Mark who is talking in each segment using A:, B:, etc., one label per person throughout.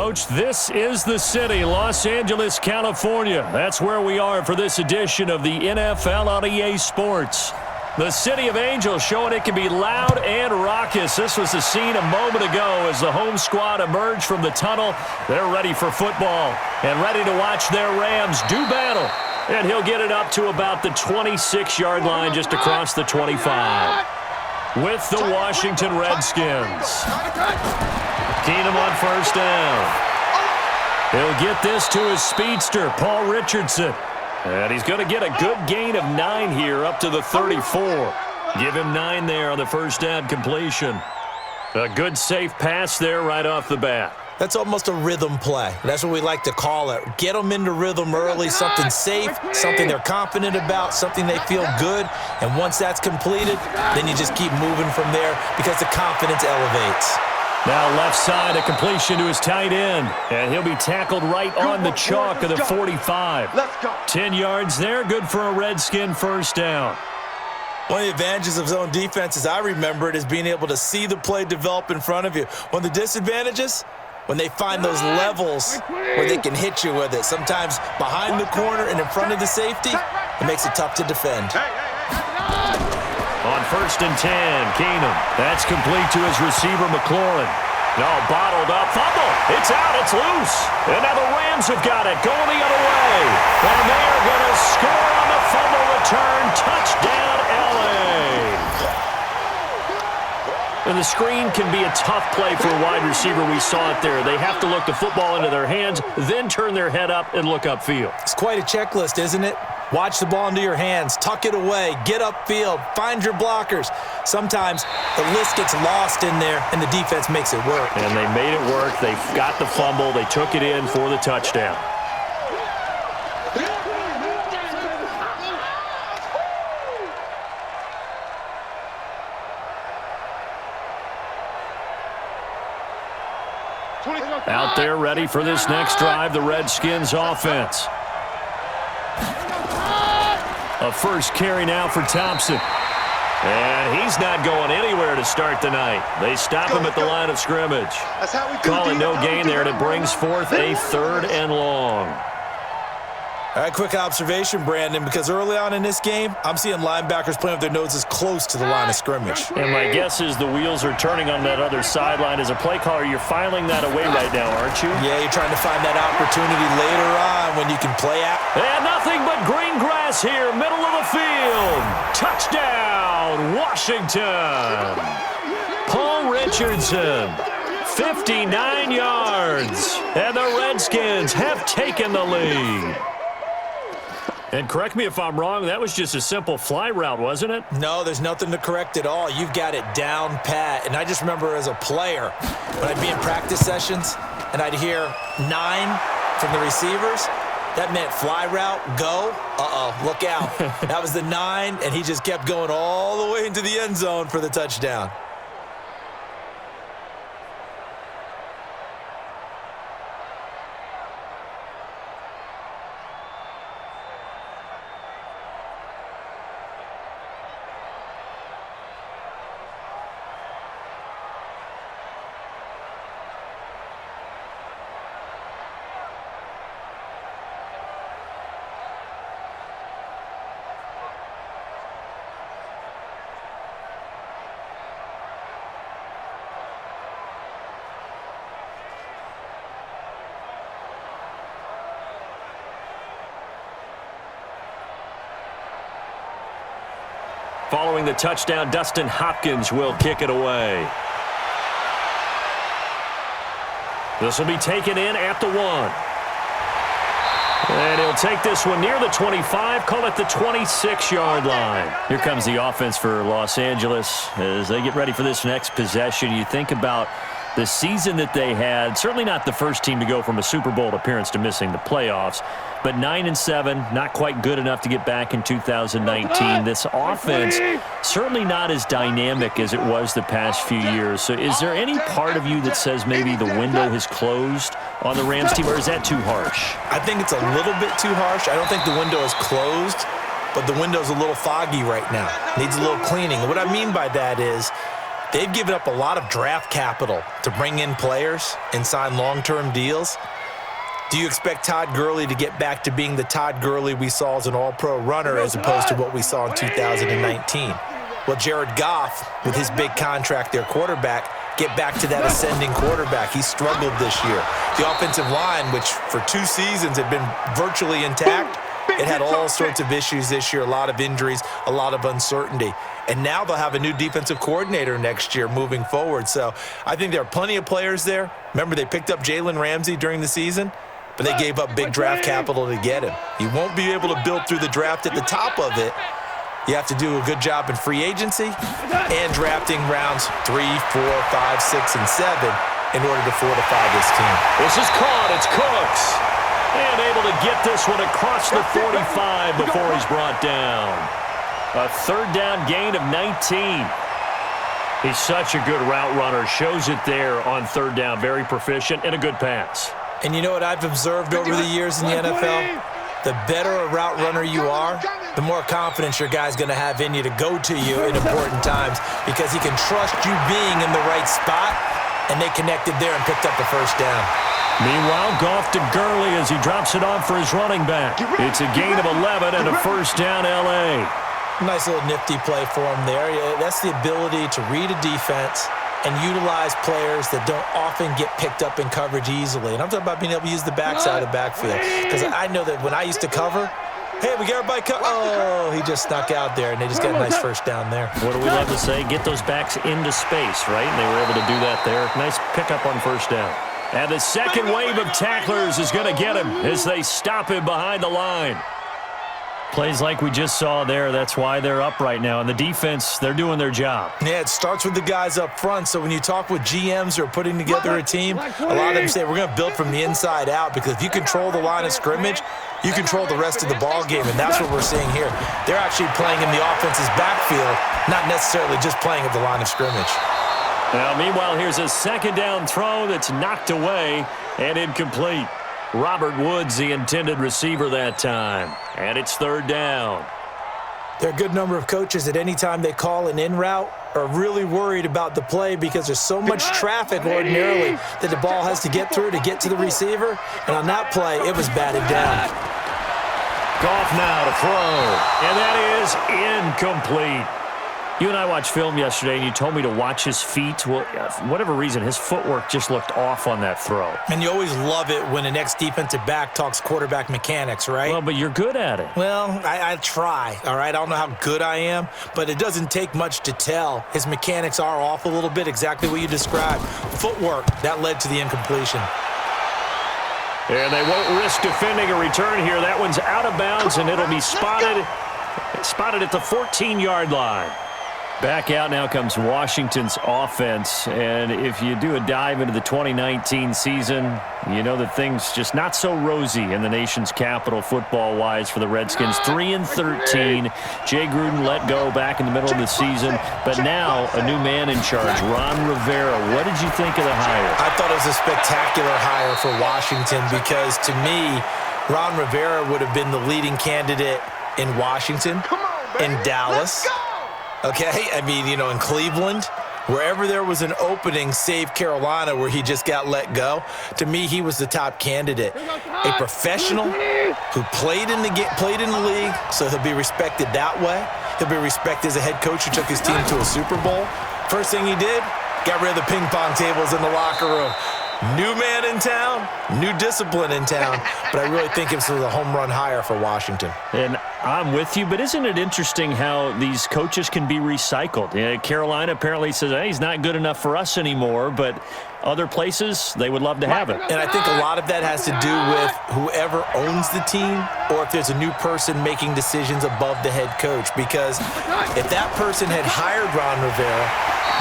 A: Coach, this is the city, Los Angeles, California. That's where we are for this edition of the NFL on EA Sports. The City of Angels showing it can be loud and raucous. This was the scene a moment ago as the home squad emerged from the tunnel. They're ready for football and ready to watch their Rams do battle. And he'll get it up to about the 26-yard line just across the 25. With the Washington Redskins. Keenum on first down. He'll get this to his speedster, Paul Richardson. And he's going to get a good gain of 9 here up to the 34. Give him 9 there on the first down completion. A good safe pass there right off the bat.
B: That's almost a rhythm play. That's what we like to call it. Get them into rhythm early, something safe, something they're confident about, something they feel good. And once that's completed, then you just keep moving from there because the confidence elevates.
A: Now left side, a completion to his tight end. And he'll be tackled right on the chalk of the 45. 10 yards there, good for a Redskin first down.
B: One of the advantages of zone defense, as I remember it, is being able to see the play develop in front of you. One of the disadvantages, when they find those levels where they can hit you with it. Sometimes behind the corner and in front of the safety, it makes it tough to defend.
A: On first and 10, Keenum. That's complete to his receiver, McLaurin. No, bottled up. Fumble. It's out. It's loose. And now the Rams have got it going the other way. And they're going to score on the fumble return. Touchdown, L.A. And the screen can be a tough play for a wide receiver. We saw it there. They have to look the football into their hands, then turn their head up and look upfield.
B: It's quite a checklist, isn't it? Watch the ball into your hands, tuck it away, get upfield, find your blockers. Sometimes the list gets lost in there, and the defense makes it work.
A: And they made it work. They got the fumble. They took it in for the touchdown. Out there ready for this next drive, the Redskins offense. A first carry now for Thompson. And he's not going anywhere to start the night. They stop him at the line of scrimmage. Calling no gain there, and it brings forth a 3rd and long.
B: All right, quick observation, Brandon, because early on in this game, I'm seeing linebackers playing with their noses close to the line of scrimmage.
A: And my guess is the wheels are turning on that other sideline. As a play caller, you're filing that away right now, aren't you?
B: Yeah, you're trying to find that opportunity later on when you can play out.
A: And nothing but green grass here, middle of the field. Touchdown, Washington. Paul Richardson, 59 yards. And the Redskins have taken the lead. And correct me if I'm wrong, that was just a simple fly route, wasn't it?
B: No, there's nothing to correct at all. You've got it down pat. And I just remember as a player, when I'd be in practice sessions and I'd hear 9 from the receivers, that meant fly route, go, look out. That was the 9, and he just kept going all the way into the end zone for the touchdown.
A: Following the touchdown, Dustin Hopkins will kick it away. This will be taken in at the 1. And he'll take this one near the 25, call it the 26-yard line. Here comes the offense for Los Angeles as they get ready for this next possession. You think about the season that they had, certainly not the first team to go from a Super Bowl appearance to missing the playoffs, but 9-7, not quite good enough to get back in 2019. This offense certainly not as dynamic as it was the past few years. So is there any part of you that says maybe the window has closed on the Rams team, or is that too harsh?
B: I think it's a little bit too harsh. I don't think the window is closed, but the window's a little foggy right now. Needs a little cleaning. And what I mean by that is they've given up a lot of draft capital to bring in players and sign long-term deals. Do you expect Todd Gurley to get back to being the Todd Gurley we saw as an all-pro runner as opposed to what we saw in 2019? Will Jared Goff, with his big contract, their quarterback, get back to that ascending quarterback? He struggled this year. The offensive line, which for 2 seasons had been virtually intact, it had all sorts of issues this year, a lot of injuries, a lot of uncertainty. And now they'll have a new defensive coordinator next year moving forward. So I think there are plenty of players there. Remember, they picked up Jalen Ramsey during the season, but they gave up big draft capital to get him. You won't be able to build through the draft at the top of it. You have to do a good job in free agency and drafting rounds 3, 4, 5, 6, and 7 in order to fortify this team.
A: This is caught. It's Cooks. And able to get this one across the 45 before he's brought down. A third down gain of 19. He's such a good route runner. Shows it there on third down. Very proficient and a good pass.
B: And you know what I've observed over the years in the NFL? The better a route runner you are, the more confidence your guy's going to have in you to go to you in important times because he can trust you being in the right spot, and they connected there and picked up the first down.
A: Meanwhile, Goff to Gurley as he drops it off for his running back. It's a gain of 11 and a first down L.A.
B: Nice little nifty play for him there. That's the ability to read a defense and utilize players that don't often get picked up in coverage easily. And I'm talking about being able to use the backside of the backfield. Because I know that when I used to cover, hey, we got everybody covered. Oh, he just snuck out there, and they just got a nice first down there.
A: What do we love to say? Get those backs into space, right? And they were able to do that there. Nice pickup on first down. And the second wave of tacklers is going to get him as they stop him behind the line. Plays like we just saw there, that's why they're up right now. And the defense, they're doing their job.
B: Yeah, it starts with the guys up front. So when you talk with GMs who are putting together a team, a lot of them say we're going to build from the inside out because if you control the line of scrimmage, you control the rest of the ball game, and that's what we're seeing here. They're actually playing in the offense's backfield, not necessarily just playing at the line of scrimmage.
A: Now, meanwhile, here's a second down throw that's knocked away and incomplete. Robert Woods, the intended receiver that time. And it's third down.
B: There are a good number of coaches at any time they call an in route are really worried about the play because there's so much traffic ordinarily that the ball has to get through to get to the receiver. And on that play, it was batted down.
A: Goff now to throw. And that is incomplete. You and I watched film yesterday, and you told me to watch his feet. Well, for whatever reason, his footwork just looked off on that throw.
B: And you always love it when an ex-defensive back talks quarterback mechanics, right?
A: Well, but you're good at it.
B: Well, I try, all right? I don't know how good I am, but it doesn't take much to tell. His mechanics are off a little bit, exactly what you described. Footwork, that led to the incompletion.
A: And they won't risk defending a return here. That one's out of bounds, and it'll be spotted at the 14-yard line. Back out now comes Washington's offense, and if you do a dive into the 2019 season, you know that things just not so rosy in the nation's capital football-wise for the Redskins. 3-13. Jay Gruden let go back in the middle of the season, but now a new man in charge, Ron Rivera. What did you think of the hire?
B: I thought it was a spectacular hire for Washington because, to me, Ron Rivera would have been the leading candidate in Washington, in Dallas. Okay, I mean, you know, in Cleveland, wherever there was an opening, save Carolina, where he just got let go, to me, he was the top candidate. A professional who played in the league, so he'll be respected that way. He'll be respected as a head coach who took his team to a Super Bowl. First thing he did, got rid of the ping pong tables in the locker room. New man in town, new discipline in town, but I really think this was a home run hire for Washington.
A: And I'm with you, but isn't it interesting how these coaches can be recycled? Carolina apparently says, hey, he's not good enough for us anymore, but other places, they would love to have it.
B: And I think a lot of that has to do with whoever owns the team or if there's a new person making decisions above the head coach. Because if that person had hired Ron Rivera,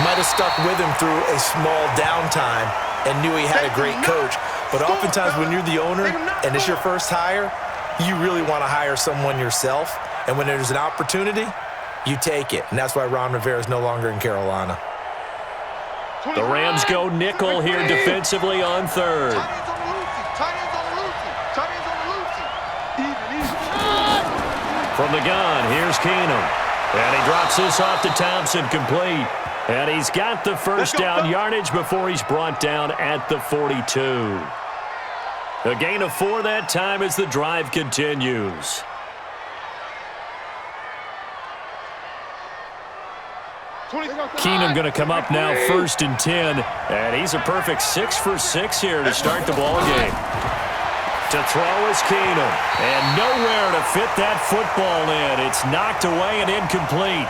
B: might have stuck with him through a small downtime and knew he had a great coach. But oftentimes when you're the owner and it's your first hire, you really want to hire someone yourself. And when there's an opportunity, you take it. And that's why Ron Rivera is no longer in Carolina.
A: The Rams go nickel here defensively on third. From the gun, here's Keenum. And he drops this off to Thompson, complete. And he's got the first down yardage before he's brought down at the 42. A gain of 4 that time as the drive continues. Keenum going to come up now, 1st and 10. And he's a perfect 6 for 6 here to start the ball game. To throw is Keenum. And nowhere to fit that football in. It's knocked away and incomplete.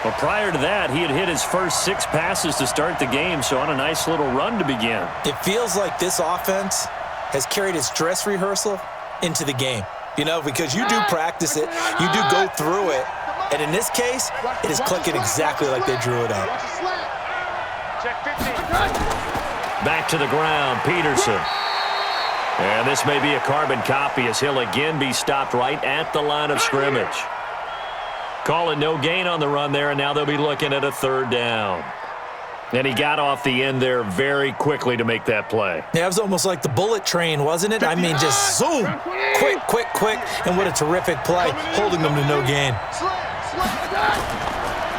A: Well, prior to that, he had hit his first 6 passes to start the game, so on a nice little run to begin.
B: It feels like this offense has carried its dress rehearsal into the game. You know, because you do practice it, you do go through it, and in this case, it is clicking exactly like they drew it up.
A: Back to the ground, Peterson. And this may be a carbon copy as he'll again be stopped right at the line of scrimmage. Call it no gain on the run there, and now they'll be looking at a 3rd down. And he got off the end there very quickly to make that play.
B: Yeah, it was almost like the bullet train, wasn't it? I mean, just zoom, quick, quick, quick, and what a terrific play, holding them to no gain.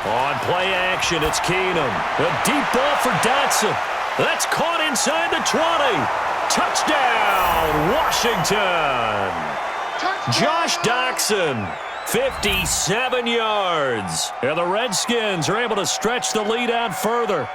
A: On play action, it's Keenum. A deep ball for Dotson. That's caught inside the 20. Touchdown, Washington. Josh Doctson. 57 yards. And the Redskins are able to stretch the lead out further.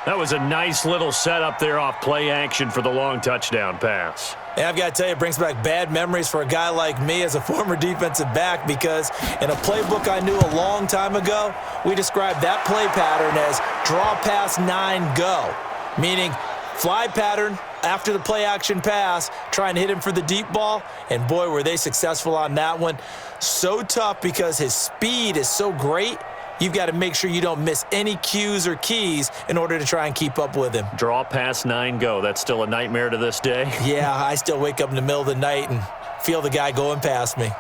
A: That was a nice little setup there off play action for the long touchdown pass.
B: And I've got to tell you, it brings back bad memories for a guy like me as a former defensive back, because in a playbook I knew a long time ago, we described that play pattern as draw pass 9 go, meaning fly pattern after the play action pass, trying to hit him for the deep ball, and boy, were they successful on that one. So tough because his speed is so great, you've got to make sure you don't miss any cues or keys in order to try and keep up with him.
A: Draw pass 9 go. That's still a nightmare to this day.
B: Yeah, I still wake up in the middle of the night and feel the guy going past me.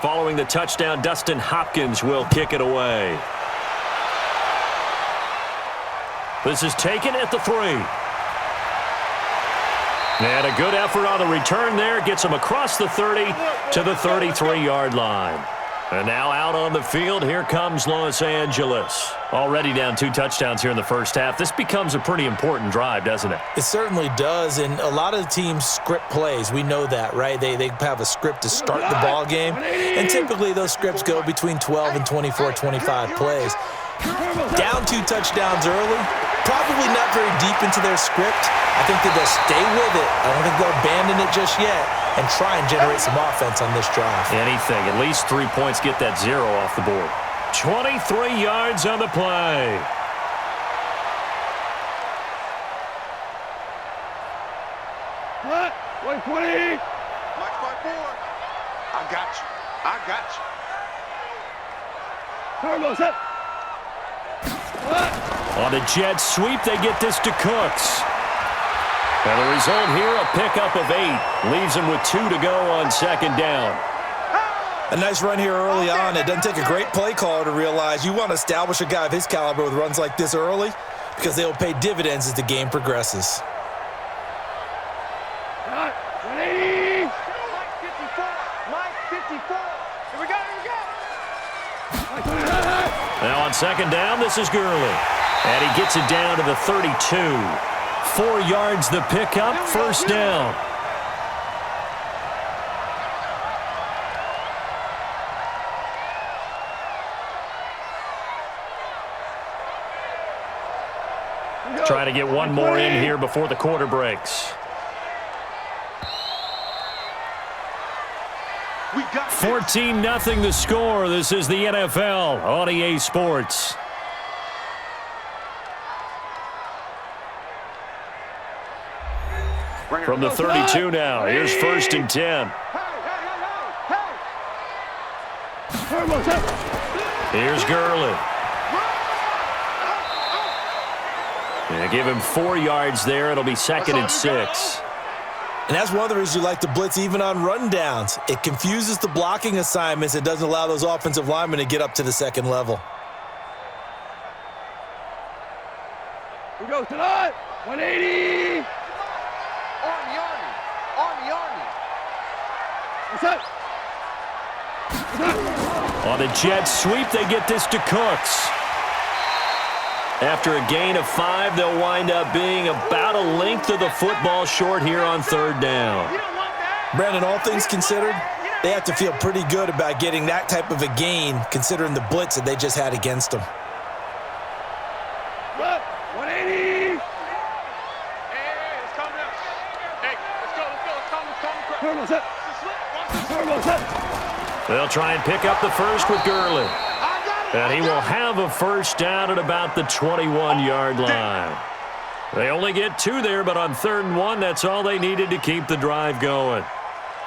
A: Following the touchdown, Dustin Hopkins will kick it away. This is taken at the 3. And a good effort on the return there. Gets him across the 30 to the 33-yard line. And now out on the field, here comes Los Angeles. Already down 2 touchdowns here in the first half. This becomes a pretty important drive, doesn't it?
B: It certainly does, and a lot of the teams script plays. We know that, right? They have a script to start the ball game, and typically those scripts go between 12 and 24, 25 plays. Down 2 touchdowns early, probably not very deep into their script. I think that they'll stay with it. I don't think they'll abandon it just yet and try and generate some offense on this drive.
A: Anything. At least 3 points, get that 0 off the board. 23 yards on the play.
C: What? 120. Watch my board. I got you. I got you. Turbo set.
A: On a jet sweep, they get this to Cooks. And the result here, a pickup of 8. Leaves him with 2 to go on 2nd down.
B: A nice run here early on. It doesn't take a great play caller to realize you want to establish a guy of his caliber with runs like this early, because they'll pay dividends as the game progresses.
C: Mike 54. Mike 54. Here we go.
A: Now on 2nd down, this is Gurley. And he gets it down to the 32. 4 yards the pickup, 1st down. Try to get one more in here before the quarter breaks. 14-0 the score. This is the NFL on EA Sports. From the 32 now, here's 1st and 10. Here's Gurley. And give him 4 yards there. It'll be second and 6.
B: And that's one of the reasons you like to blitz even on rundowns. It confuses the blocking assignments. It doesn't allow those offensive linemen to get up to the second level.
C: We go tonight. 180.
D: Army.
C: What's up?
A: On the jet sweep, they get this to Cooks. After a gain of 5, they'll wind up being about a length of the football short here on third down.
B: Brandon, all things considered, they have to feel pretty good about getting that type of a gain considering the blitz that they just had against them.
C: 180.
D: Let's calm down. Hey, let's go.
C: Turbo set.
A: They'll try and pick up the first with Gurley. And he will have a first down at about the 21-yard line. They only get 2 there, but on 3rd and 1, that's all they needed to keep the drive going.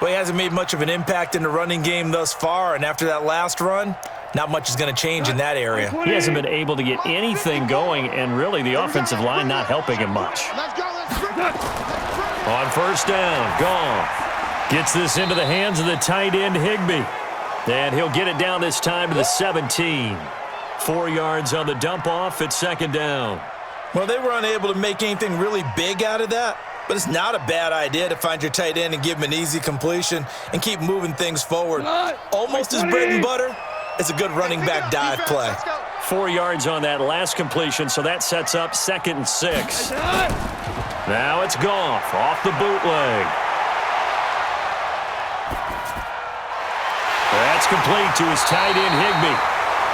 B: Well, he hasn't made much of an impact in the running game thus far, and after that last run, not much is going to change in that area.
A: He hasn't been able to get anything going, and really the offensive line not helping him much. On first down, Goff gets this into the hands of the tight end, Higbee. And he'll get it down this time to the 17. 4 yards on the dump-off at second down.
B: Well, they were unable to make anything really big out of that, but it's not a bad idea to find your tight end and give him an easy completion and keep moving things forward. Almost as bread and butter. It's a good running back dive play.
A: 4 yards on that last completion, so that sets up 2nd and 6. Now it's Goff off the bootleg. That's complete to his tight end, Higbee.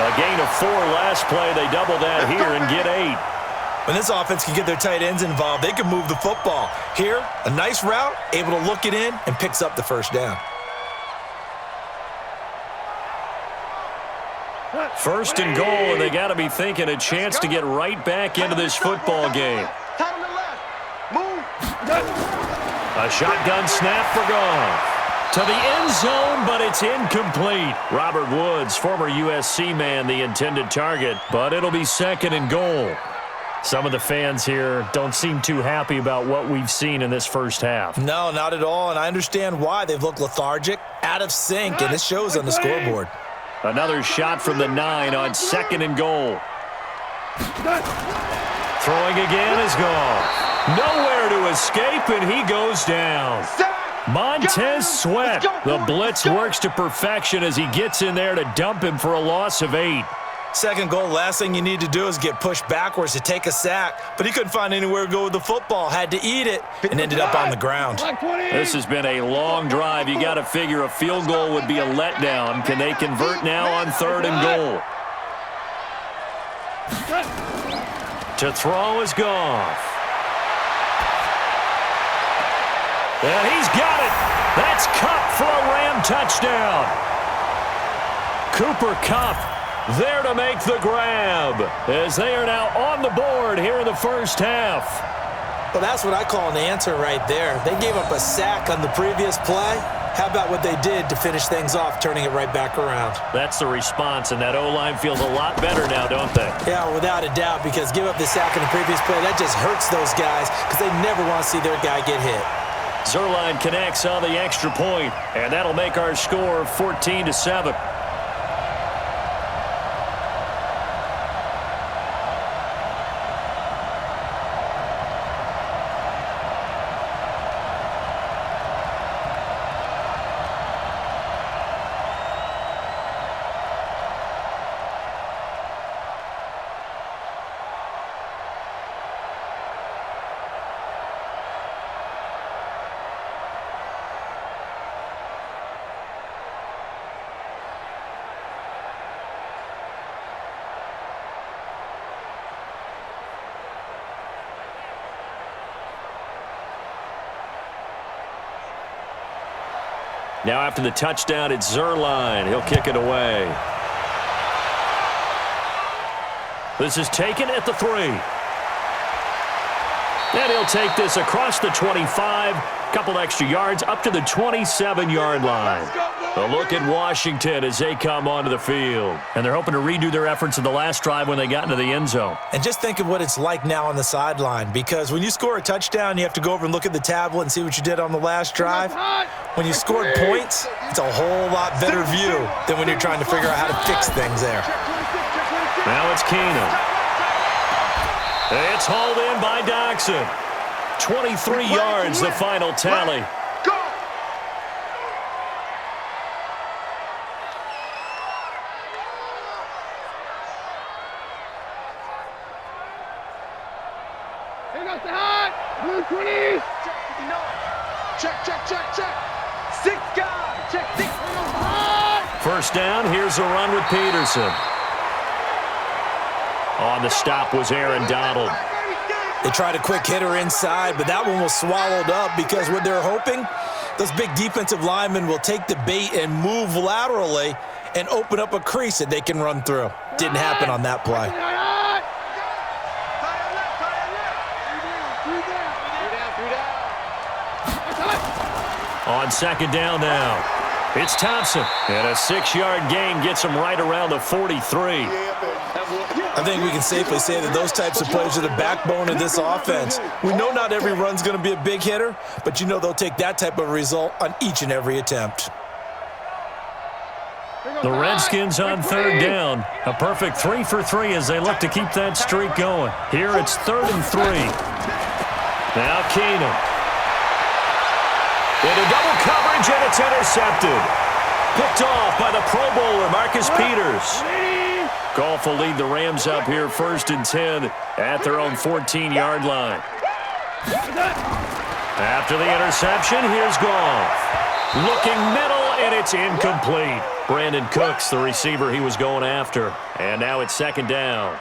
A: A gain of 4 last play. They double that here and get 8.
B: When this offense can get their tight ends involved, they can move the football. Here, a nice route, able to look it in, and picks up the first down.
A: 1st and goal, and they got to be thinking a chance to get right back into this football game. A shotgun snap for Goff. To the end zone, but it's incomplete. Robert Woods, former USC man, the intended target, but it'll be 2nd and goal. Some of the fans here don't seem too happy about what we've seen in this first half.
B: No, not at all, and I understand why. They've looked lethargic, out of sync, and it shows on the scoreboard.
A: Another shot from the 9 on 2nd and goal. Throwing again is Goff. Nowhere to escape, and he goes down. Montez Sweat. The blitz works to perfection as he gets in there to dump him for a loss of 8.
B: 2nd goal, last thing you need to do is get pushed backwards to take a sack, but he couldn't find anywhere to go with the football, had to eat it, and ended up on the ground.
A: This has been a long drive. You got to figure a field goal would be a letdown. Can they convert now on 3rd and goal? To throw is Goff. And he's got it. That's Kupp for a Ram touchdown. Cooper Kupp there to make the grab as they are now on the board here in the first half.
B: Well, that's what I call an answer right there. They gave up a sack on the previous play. How about what they did to finish things off, turning it right back around?
A: That's the response, and that O-line feels a lot better now, don't they?
B: Yeah, without a doubt, because give up the sack on the previous play, that just hurts those guys because they never want to see their guy get hit.
A: Zuerlein connects on the extra point, and that'll make our score 14-7. Now after the touchdown, it's Zuerlein. He'll kick it away. This is taken at the 3. And he'll take this across the 25 Couple extra yards up to the 27-yard line. A look at Washington as they come onto the field. And they're hoping to redo their efforts in the last drive when they got into the end zone.
B: And just think of what it's like now on the sideline, because when you score a touchdown, you have to go over and look at the tablet and see what you did on the last drive. When you scored points, it's a whole lot better view than when you're trying to figure out how to fix things there.
A: Now it's Keenum. It's hauled in by Doxson. 23 yards, the final tally.
C: Go! Here goes the hot. Blue 20. Check. 6 guys. Check 6.
A: First down, here's a run with Peterson. On the stop was Aaron Donald.
B: They tried a quick hitter inside, but that one was swallowed up because what they're hoping, those big defensive linemen will take the bait and move laterally and open up a crease that they can run through. Didn't happen on that play.
A: On second down now, it's Thompson. And a 6-yard gain gets him right around the 43.
B: I think we can safely say that those types of plays are the backbone of this offense. We know not every run's going to be a big hitter, but you know they'll take that type of result on each and every attempt.
A: The Redskins on third down. A perfect 3 for 3 as they look to keep that streak going. Here it's 3rd and 3. Now Keenum. Into double coverage, and it's intercepted. Picked off by the Pro Bowler, Marcus Peters. Goff will lead the Rams up here 1st and 10 at their own 14-yard line. After the interception, here's Goff. Looking middle, and it's incomplete. Brandon Cooks, the receiver he was going after. And now it's 2nd down.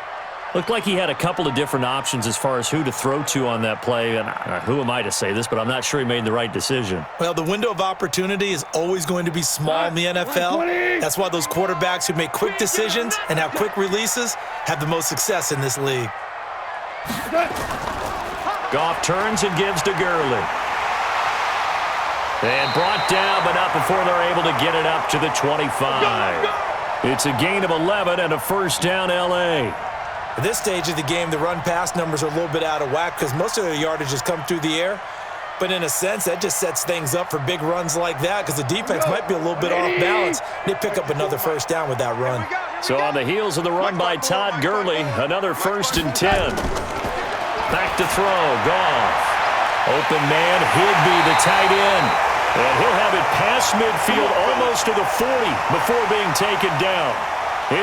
A: Looked like he had a couple of different options as far as who to throw to on that play. And who am I to say this, but I'm not sure he made the right decision.
B: Well, the window of opportunity is always going to be small in the NFL. That's why those quarterbacks who make quick decisions and have quick releases have the most success in this league.
A: Goff turns and gives to Gurley. And brought down, but not before they're able to get it up to the 25. It's a gain of 11 and a 1st down L.A.
B: At this stage of the game, the run-pass numbers are a little bit out of whack because most of their yardage has come through the air. But in a sense, that just sets things up for big runs like that because the defense might be a little bit off balance. They pick up another 1st down with that run.
A: So on the heels of the run by Todd Gurley, another 1st and 10. Back to throw, Goff. Open man, Higby, the tight end. And he'll have it past midfield almost to the 40 before being taken down.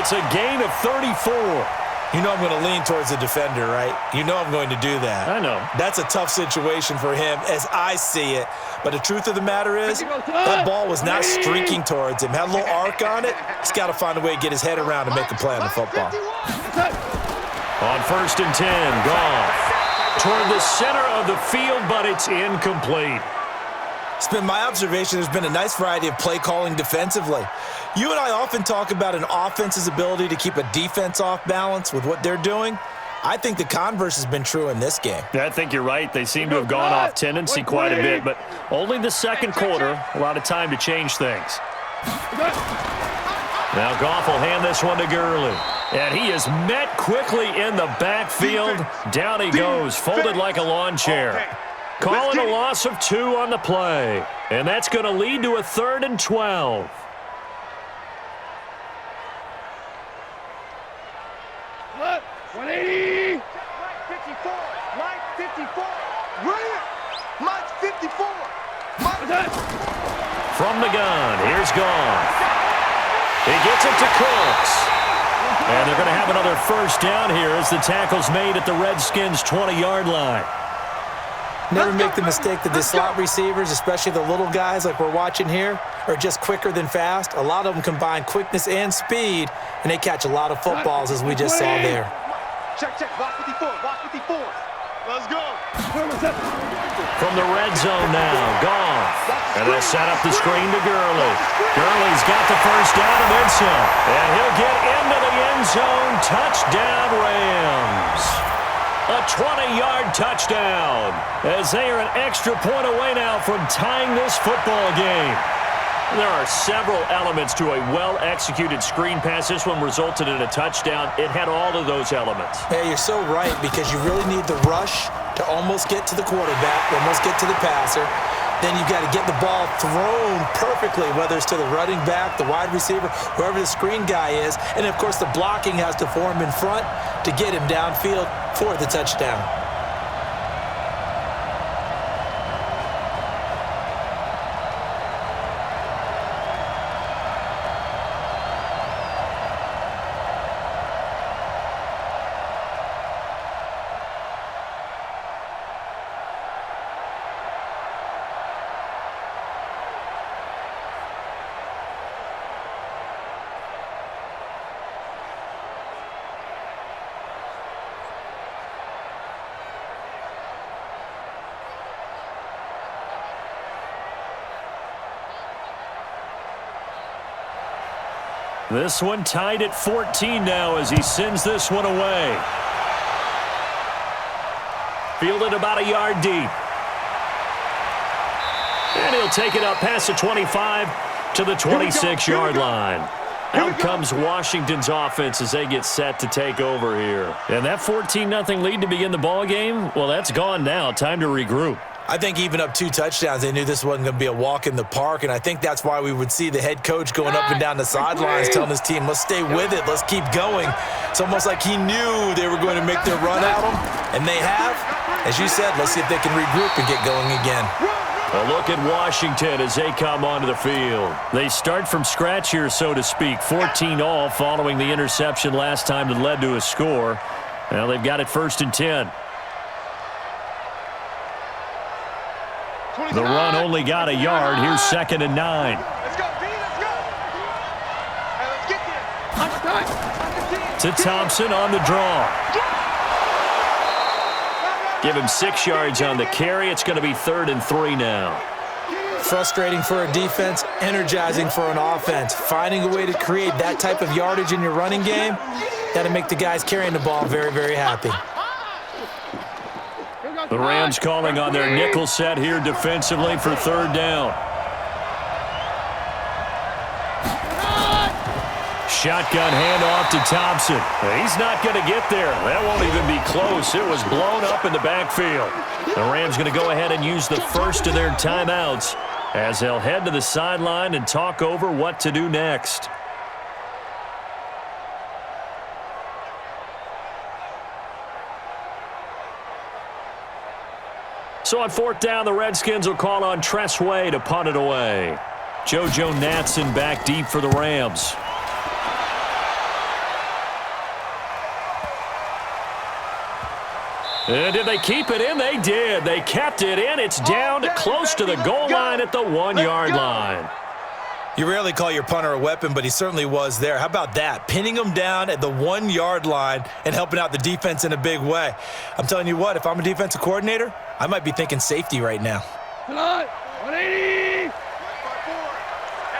A: It's a gain of 34.
B: You know I'm going to lean towards the defender, right? You know I'm going to do that.
A: I know.
B: That's a tough situation for him as I see it. But the truth of the matter is, that ball was not streaking towards him. Had a little arc on it. He's got to find a way to get his head around and make a play on the football.
A: On 1st and 10, Goff. Toward the center of the field, but it's incomplete.
B: It's been my observation there's been a nice variety of play calling defensively. You and I often talk about an offense's ability to keep a defense off balance with what they're doing. I think the converse has been true in this game.
A: I think you're right. They seem to have gone off tendency quite a bit, but only the 2nd quarter, a lot of time to change things. Now Goff will hand this one to Gurley. And he is met quickly in the backfield. Down he goes, folded like a lawn chair. Calling a loss of 2 on the play. And that's going to lead to a 3rd and 12.
C: Look, 180. Mike 54. Mike 54. Right. Mike 54. Mike.
A: From the gun, here's Goff. He gets it to Cooks. And they're going to have another 1st down here as the tackle's made at the Redskins' 20-yard line.
B: Never make the mistake that the slot receivers, especially the little guys like we're watching here, are just quicker than fast. A lot of them combine quickness and speed, and they catch a lot of footballs as we just saw there.
C: Check. Block 54. Block 54. Let's go.
A: From the red zone now, Goff. And they'll set up the screen to Gurley. Gurley's got the 1st down and then some. And he'll get into the end zone. Touchdown, Rams. A 20-yard touchdown, as they are an extra point away now from tying this football game. There are several elements to a well-executed screen pass. This one resulted in a touchdown. It had all of those elements.
B: Yeah, you're so right, because you really need the rush to almost get to the quarterback, almost get to the passer. Then you've got to get the ball thrown perfectly, whether it's to the running back, the wide receiver, whoever the screen guy is. And, of course, the blocking has to form in front to get him downfield for the touchdown.
A: This one tied at 14 now as he sends this one away. Fielded about a yard deep. And he'll take it up past the 25 to the 26-yard line. Out comes Washington's offense as they get set to take over here. And that 14-0 lead to begin the ball game, well, that's gone now. Time to regroup.
B: I think even up 2 touchdowns, they knew this wasn't going to be a walk in the park, and I think that's why we would see the head coach going up and down the sidelines telling his team, let's stay with it, let's keep going. It's almost like he knew they were going to make their run at him, and they have. As you said, let's see if they can regroup and get going again.
A: A look at Washington as they come onto the field. They start from scratch here, so to speak, 14-all following the interception last time that led to a score. Now they've got it 1st and 10. The run only got a yard. Here's 2nd and 9.
D: Let's go, B, let's go. Hey, let's get there.
A: To Thompson on the draw. Give him 6 yards on the carry. It's going to be 3rd and 3 now.
B: Frustrating for a defense, energizing for an offense. Finding a way to create that type of yardage in your running game, that'll make the guys carrying the ball very, very happy.
A: The Rams calling on their nickel set here defensively for 3rd down. Shotgun handoff to Thompson. He's not going to get there. That won't even be close. It was blown up in the backfield. The Rams going to go ahead and use the first of their timeouts as they'll head to the sideline and talk over what to do next. So on 4th down, the Redskins will call on Tress Way to punt it away. JoJo Natson back deep for the Rams. And did they keep it in? They did. They kept it in. It's down close to the goal line at the 1-yard line.
B: You rarely call your punter a weapon, but he certainly was there. How about that? Pinning him down at the 1-yard line and helping out the defense in a big way. I'm telling you what, if I'm a defensive coordinator, I might be thinking safety right now.
C: 180!
D: Hey,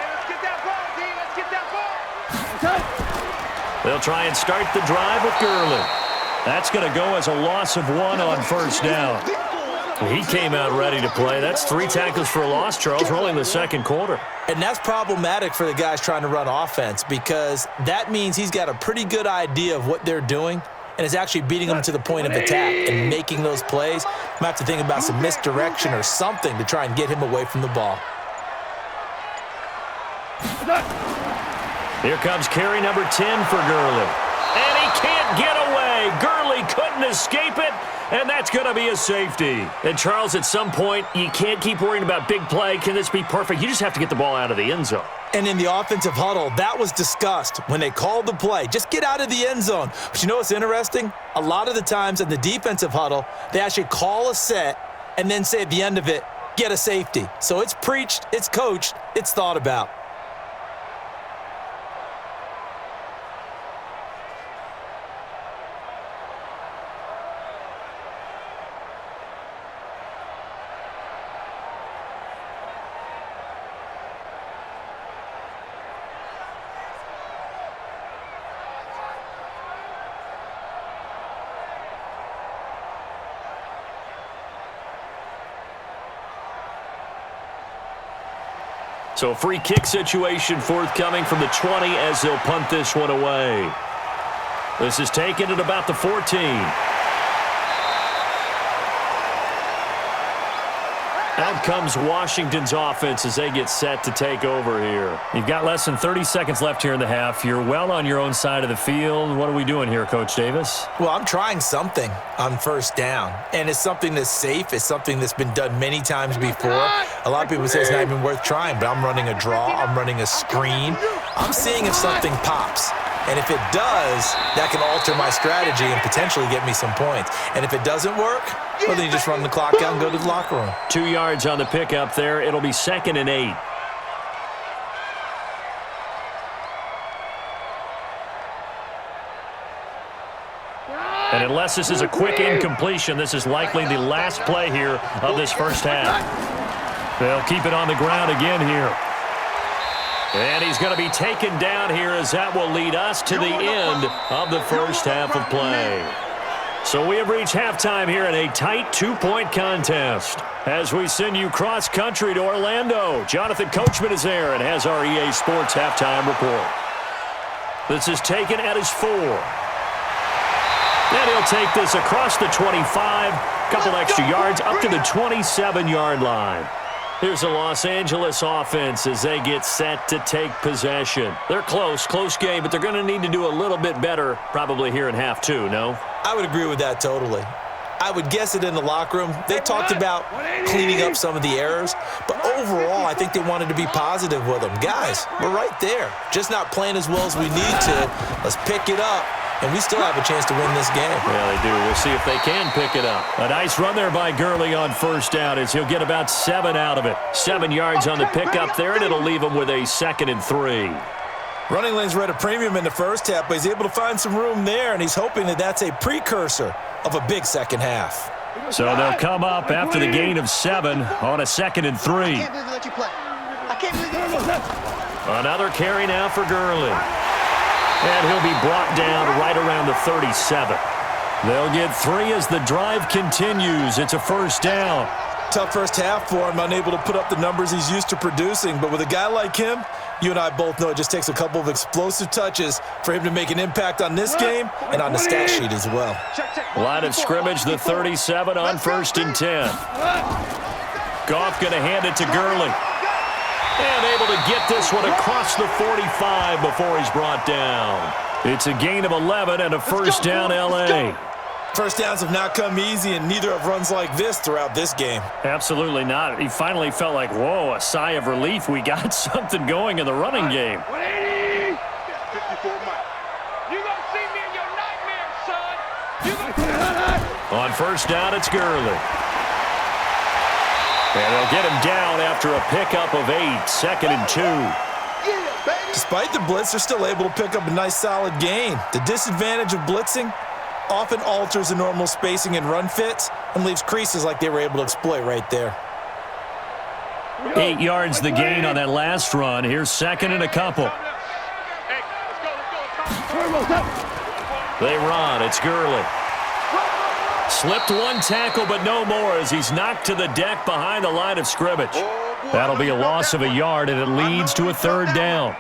D: let's get that ball, D. Let's get that ball.
A: They'll try and start the drive with Gurley. That's going to go as a loss of 1 on 1st down. He came out ready to play. That's 3 tackles for a loss, Charles, rolling the 2nd quarter.
B: And that's problematic for the guys trying to run offense, because that means he's got a pretty good idea of what they're doing and is actually beating them to the point of attack and making those plays. Might have to think about some misdirection or something to try and get him away from the ball.
A: Here comes carry number 10 for Gurley. And he can't get away. Gurley couldn't escape it, and that's going to be a safety. And, Charles, at some point, you can't keep worrying about big play. Can this be perfect? You just have to get the ball out of the end zone.
B: And in the offensive huddle, that was discussed when they called the play. Just get out of the end zone. But you know what's interesting? A lot of the times in the defensive huddle, they actually call a set and then say at the end of it, get a safety. So it's preached, it's coached, it's thought about.
A: So free kick situation forthcoming from the 20 as they'll punt this one away. This is taken at about the 14. Out comes Washington's offense as they get set to take over here. You've got less than 30 seconds left here in the half. You're well on your own side of the field. What are we doing here, Coach Davis?
B: Well, I'm trying something on first down, and it's something that's safe. It's something that's been done many times before. A lot of people say it's not even worth trying, but I'm running a draw. I'm running a screen. I'm seeing if something pops. And if it does, that can alter my strategy and potentially get me some points. And if it doesn't work, well, then you just run the clock out and go to the locker room.
A: 2 yards on the pickup there. It'll be 2nd and 8. And unless this is a quick incompletion, this is likely the last play here of this first half. They'll keep it on the ground again here. And he's going to be taken down here as that will lead us to the end of the first half of play. So we have reached halftime here in a tight 2-point contest. As we send you cross-country to Orlando, Jonathan Coachman is there and has our EA Sports halftime report. This is taken at his 4. And he'll take this across the 25, couple extra yards up to the 27-yard line. Here's the Los Angeles offense as they get set to take possession. They're close game, but they're going to need to do a little bit better probably here in half 2, no?
B: I would agree with that totally. I would guess it in the locker room. They talked about cleaning up some of the errors, but overall, I think they wanted to be positive with them. Guys, we're right there. Just not playing as well as we need to. Let's pick it up. And we still have a chance to win this game.
A: Yeah, they do. We'll see if they can pick it up. A nice run there by Gurley on first down as he'll get about 7 out of it. 7 yards on the pickup there, and it'll leave him with a 2nd and 3.
B: Running lanes were at a premium in the first half, but he's able to find some room there, and he's hoping that that's a precursor of a big second half.
A: So they'll come up after the gain of 7 on a 2nd and 3.
C: I can't believe they let you play. I can't believe they let you play.
A: Another carry now for Gurley. And he'll be brought down right around the 37. They'll get 3 as the drive continues. It's a first down.
B: Tough first half for him, unable to put up the numbers he's used to producing. But with a guy like him, you and I both know it just takes a couple of explosive touches for him to make an impact on this game and on the stat sheet as well.
A: Line of scrimmage, the 37 on 1st and 10. Goff going to hand it to Gurley. And able to get this one across the 45 before he's brought down. It's a gain of 11 and a first down, L.A.
B: First downs have not come easy, and neither have runs like this throughout this game.
A: Absolutely not. He finally felt like, whoa, a sigh of relief. We got something going in the running game.
C: 54 Mike.
D: You gonna see me in your nightmares, son. You gonna
A: On first down, it's Gurley. And they'll get him down after a pickup of 8, 2nd and 2.
B: Despite the blitz, they're still able to pick up a nice solid gain. The disadvantage of blitzing often alters the normal spacing and run fits and leaves creases like they were able to exploit right there.
A: 8 yards the gain on that last run. Here's 2nd and a couple.
D: Hey, let's go.
A: They run. It's Gurley. Slipped one tackle, but no more as he's knocked to the deck behind the line of scrimmage. That'll be a loss of a yard, and it leads to a 3rd down.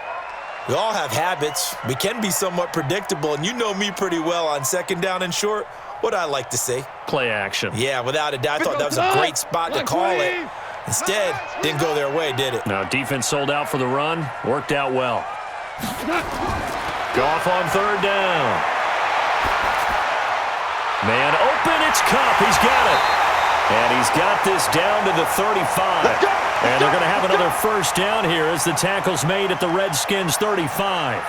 B: We all have habits. We can be somewhat predictable, and you know me pretty well on 2nd down and short. What I like to say.
A: Play action.
B: Yeah, without a doubt. I thought that was a great spot to call it. Instead, didn't go their way, did it?
A: Now, defense sold out for the run. Worked out well. Goff on 3rd down. Man open, it's Kupp. He's got it. And he's got this down to the 35. And they're going to have another first down here as the tackle's made at the Redskins 35.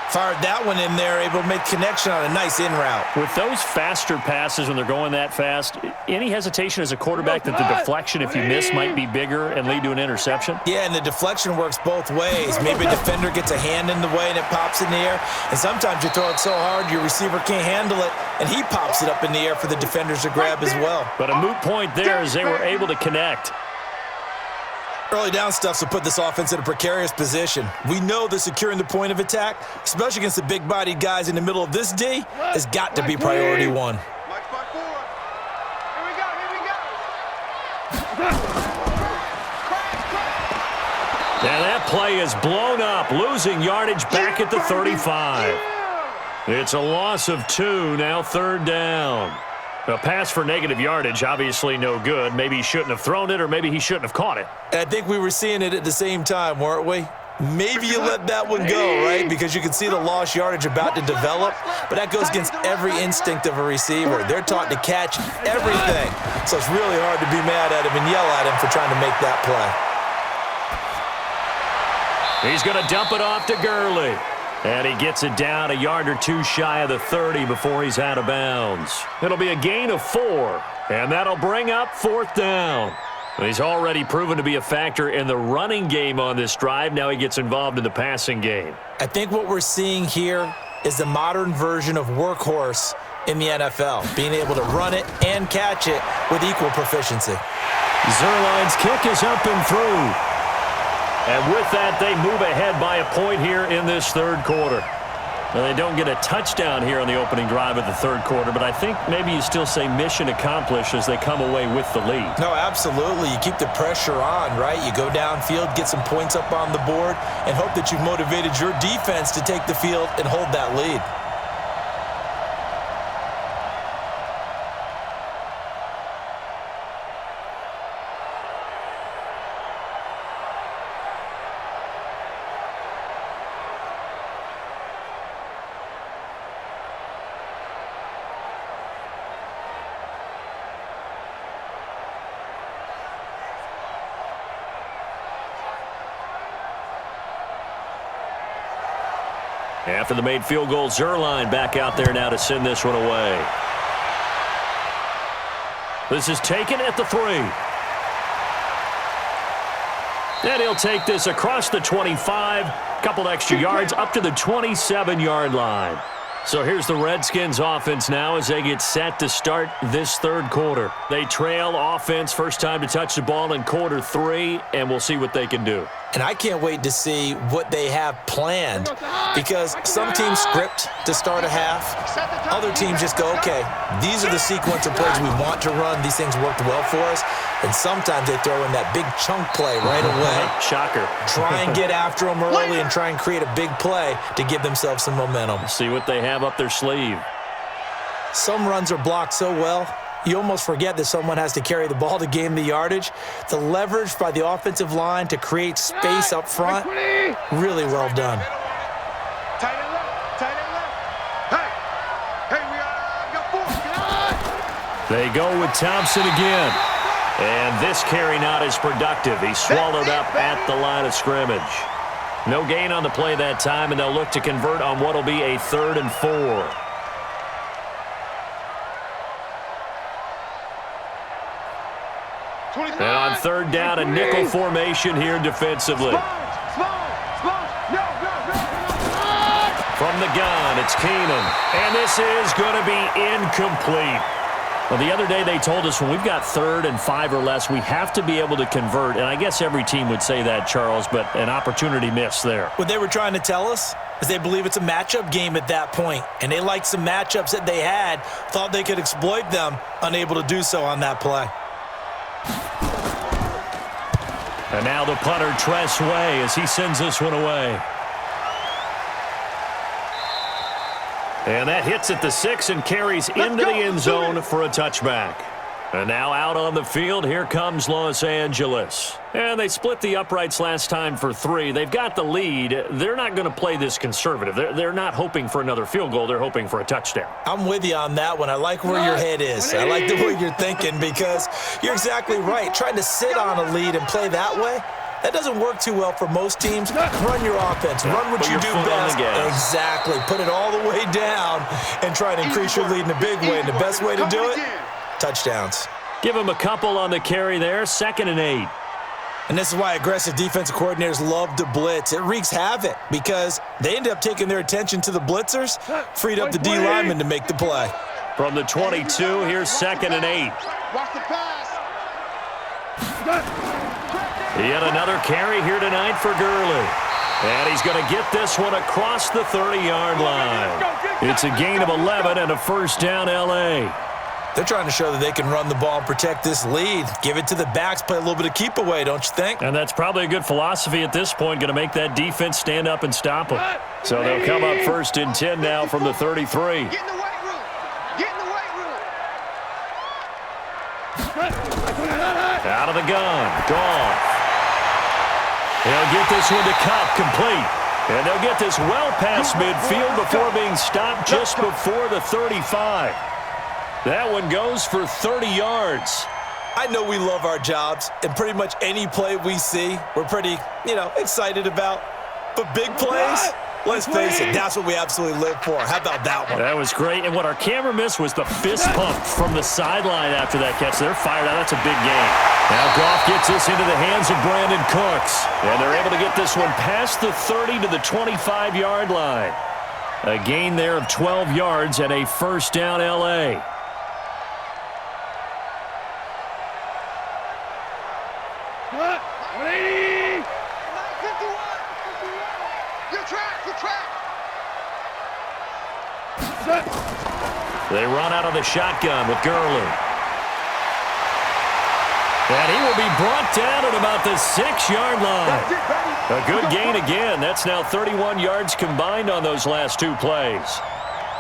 B: Fired that one in there, able to make connection on a nice in route.
A: With those faster passes when they're going that fast, any hesitation as a quarterback that the deflection, if you miss, might be bigger and lead to an interception?
B: Yeah, and the deflection works both ways. Maybe a defender gets a hand in the way and it pops in the air. And sometimes you throw it so hard your receiver can't handle it, and he pops it up in the air for the defenders to grab as well.
A: But a moot point there as they were able to connect.
B: Early down stuff will put this offense in a precarious position. We know that securing the point of attack, especially against the big-bodied guys in the middle of this D, has got to be priority 1.
C: Mike 5-4.
D: Here we go.
A: And that play is blown up, losing yardage back at the 35. It's a loss of 2, now 3rd down. A pass for negative yardage, obviously no good. Maybe he shouldn't have thrown it, or maybe he shouldn't have caught it.
B: And I think we were seeing it at the same time, weren't we? Maybe you let that one go, right? Because you can see the lost yardage about to develop, but that goes against every instinct of a receiver. They're taught to catch everything. So it's really hard to be mad at him and yell at him for trying to make that play.
A: He's going to dump it off to Gurley. And he gets it down a yard or 2 shy of the 30 before he's out of bounds. It'll be a gain of 4, and that'll bring up 4th down. He's already proven to be a factor in the running game on this drive. Now he gets involved in the passing game.
B: I think what we're seeing here is the modern version of workhorse in the NFL, being able to run it and catch it with equal proficiency.
A: Zuerlein's kick is up and through. And with that, they move ahead by a point here in this 3rd quarter. Now, they don't get a touchdown here on the opening drive of the 3rd quarter, but I think maybe you still say mission accomplished as they come away with the lead.
B: No, absolutely. You keep the pressure on, right? You go downfield, get some points up on the board, and hope that you've motivated your defense to take the field and hold that lead.
A: After the made field goal, Zuerlein back out there now to send this one away. This is taken at the 3. And he'll take this across the 25, couple extra yards up to the 27-yard line. So here's the Redskins offense now as they get set to start this 3rd quarter. They trail offense, first time to touch the ball in quarter 3, and we'll see what they can do.
B: And I can't wait to see what they have planned, because some teams script to start a half. Other teams just go, okay, these are the sequence of plays we want to run. These things worked well for us. And sometimes they throw in that big chunk play right away.
A: Shocker.
B: Try and get after them early and try and create a big play to give themselves some momentum.
A: See what they have up their sleeve.
B: Some runs are blocked so well, you almost forget that someone has to carry the ball to gain the yardage. The leverage by the offensive line to create space up front, really well done.
C: Tight end left, tight end left. Hey, we got 4.
A: They go with Thompson again. And this carry not as productive. He's swallowed up at the line of scrimmage. No gain on the play that time, and they'll look to convert on what will be a 3rd and 4. And on 3rd down, a nickel formation here defensively. From the gun, it's Keenum. And this is going to be incomplete. Well, the other day they told us when we've got 3rd and 5 or less, we have to be able to convert. And I guess every team would say that, Charles, but an opportunity missed there.
B: What they were trying to tell us is they believe it's a matchup game at that point. And they liked some matchups that they had, thought they could exploit them, unable to do so on that play.
A: And now the punter, Tress Way, as he sends this one away. And that hits at the 6 and carries into the end zone for a touchback. And now out on the field, here comes Los Angeles. And they split the uprights last time for 3. They've got the lead. They're not going to play this conservative. They're not hoping for another field goal. They're hoping for a touchdown.
B: I'm with you on that one. I like where your head is. I like the way you're thinking, because you're exactly right. Trying to sit on a lead and play that way, that doesn't work too well for most teams. Run your offense. Run what you do best. Exactly. Put it all the way down and try and increase your lead in a big way. And the best way to do it, touchdowns.
A: Give them a couple on the carry there. 2nd and 8.
B: And this is why aggressive defensive coordinators love to blitz. It wreaks havoc because they end up taking their attention to the blitzers, freed up the D lineman to make the play.
A: From the 22, here's 2nd and 8.
C: Watch the pass.
A: Yet another carry here tonight for Gurley. And he's going to get this one across the 30-yard line. It's a gain of 11 and a 1st down, L.A.
B: They're trying to show that they can run the ball and protect this lead. Give it to the backs, play a little bit of keep away, don't you think?
A: And that's probably a good philosophy at this point, going to make that defense stand up and stop them. So they'll come up 1st and 10 now from the 33.
D: Get in the weight room. Get in the weight room.
A: Out of the gun. Goff. He'll get this one to Cup, complete. And they'll get this well past midfield before being stopped just before the 35. That one goes for 30 yards.
B: I know we love our jobs, and pretty much any play we see, we're pretty, excited about. But big plays, let's face it, that's what we absolutely live for. How about that one?
A: That was great. And what our camera missed was the fist pump from the sideline after that catch. They're fired out. That's a big game. Now Goff gets this into the hands of Brandon Cooks. And they're able to get this one past the 30 to the 25-yard line. A gain there of 12 yards and a first down L.A. They run out of the shotgun with Gurley. And he will be brought down at about the 6-yard line. A good gain again. That's now 31 yards combined on those last 2 plays.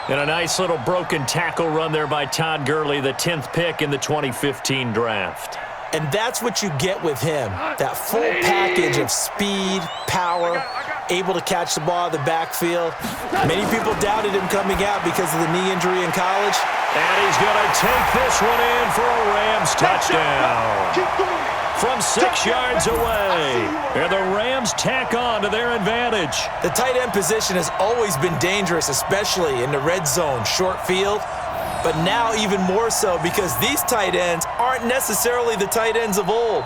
A: And a nice little broken tackle run there by Todd Gurley, the 10th pick in the 2015 draft.
B: And that's what you get with him, that full package of speed, power, able to catch the ball out of the backfield. Many people doubted him coming out because of the knee injury in college.
A: And he's going to take this one in for a Rams touchdown. From 6 yards away. And the Rams tack on to their advantage.
B: The tight end position has always been dangerous, especially in the red zone, short field. But now even more so because these tight ends aren't necessarily the tight ends of old.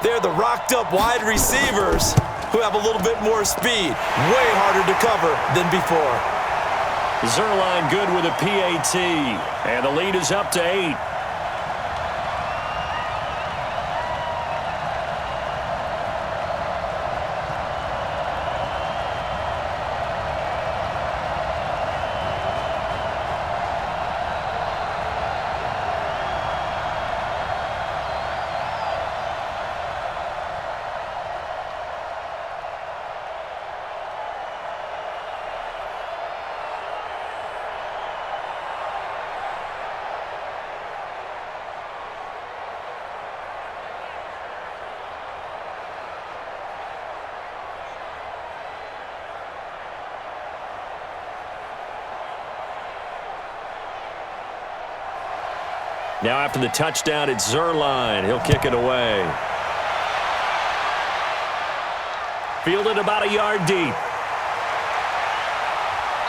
B: They're the rocked-up wide receivers who have a little bit more speed. Way harder to cover than before.
A: Zerline good with a PAT. And the lead is up to 8. Now after the touchdown, it's Zerline. He'll kick it away. Fielded about a yard deep.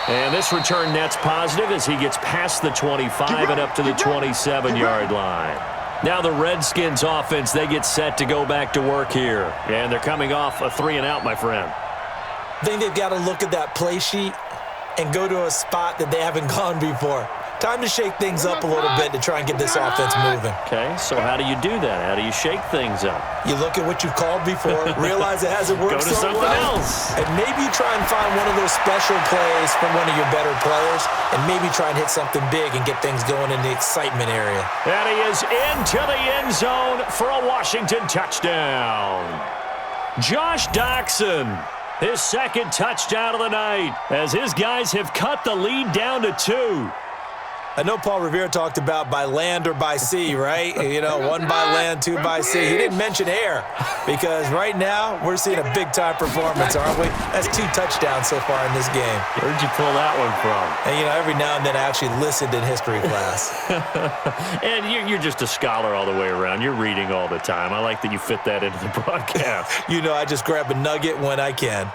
A: And this return net's positive as he gets past the 25 and up to the 27-yard line. Now the Redskins offense, they get set to go back to work here. And they're coming off a 3-and-out, my friend.
B: I think they've got to look at that play sheet and go to a spot that they haven't gone before. Time to shake things up a little bit to try and get this offense moving.
A: Okay, so how do you do that? How do you shake things up?
B: You look at what you've called before, realize it hasn't worked
A: Go to
B: so
A: something
B: well,
A: else.
B: and maybe try and find one of those special plays from one of your better players, and maybe try and hit something big and get things going in the excitement area.
A: And he is into the end zone for a Washington touchdown. Josh Doxson, his second touchdown of the night, as his guys have cut the lead down to 2.
B: I know Paul Revere talked about by land or by sea, right? One by land, 2 by sea. He didn't mention air because right now we're seeing a big-time performance, aren't we? That's 2 touchdowns so far in this game.
A: Where'd you pull that one from?
B: And, every now and then I actually listened in history class.
A: And you're just a scholar all the way around. You're reading all the time. I like that you fit that into the broadcast.
B: I just grab a nugget when I can.